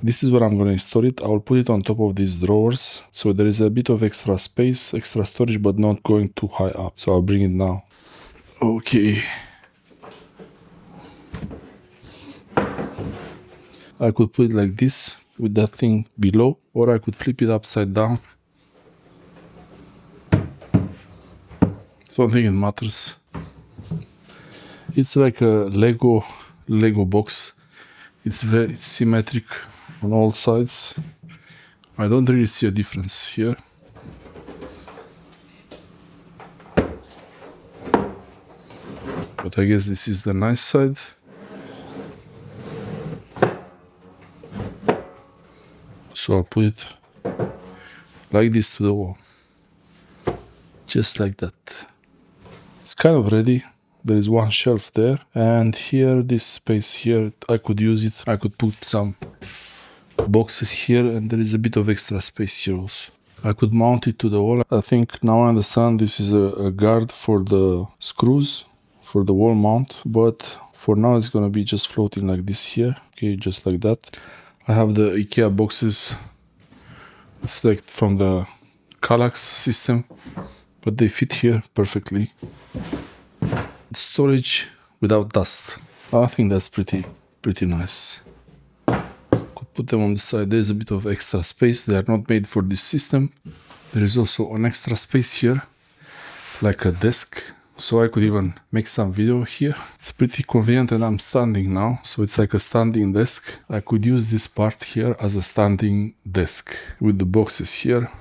This is where I'm going to install it. I will put it on top of these drawers, so there is a bit of extra space, extra storage, but not going too high up. So I'll bring it now. Okay. I could put it like this with that thing below, or I could flip it upside down. Don't think it matters. It's like a Lego box. It's very symmetric on all sides. I don't really see a difference here. But I guess this is the nice side. So I'll put it like this to the wall. Just like that. It's kind of ready. There is one shelf there, and here, this space here, I could use it. I could put some boxes here, and there is a bit of extra space here also. I could mount it to the wall. I think now I understand this is a guard for the screws, for the wall mount, but for now it's gonna be just floating like this here. Okay, just like that. I have the IKEA boxes. It's like from the Kallax system, but they fit here perfectly. Storage without dust. I think that's pretty nice. Could put them on the side. There's a bit of extra space. They are not made for this system. There is also an extra space here, like a desk. So I could even make some video here. It's pretty convenient, and I'm standing now. So it's like a standing desk. I could use this part here as a standing desk with the boxes here.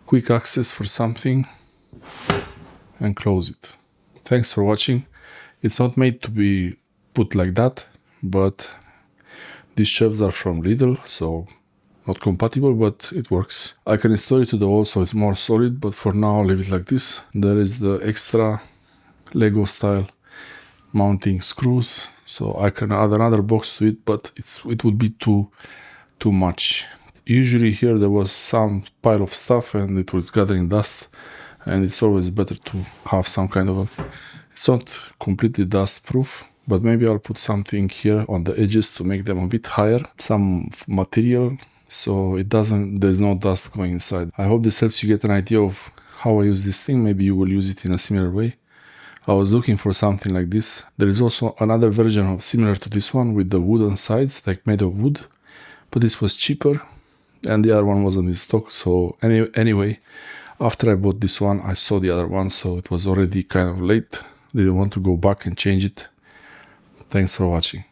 Quick access for something and close it. Thanks for watching. It's not made to be put like that, but these shelves are from Lidl, so not compatible, but it works. I can install it to the wall so it's more solid, but for now I'll leave it like this. There is the extra Lego style mounting screws, so I can add another box to it, but it would be too much. Usually here there was some pile of stuff and it was gathering dust, and it's always better to have some kind of it's not completely dust proof, but maybe I'll put something here on the edges to make them a bit higher, some material, so there's no dust going inside. I hope this helps you get an idea of how I use this thing. Maybe you will use it in a similar way. I was looking for something like this. There is also another version of similar to this one with the wooden sides, like made of wood, but this was cheaper and the other one wasn't in stock. So anyway, after I bought this one, I saw the other one, so it was already kind of late. Didn't want to go back and change it. Thanks for watching.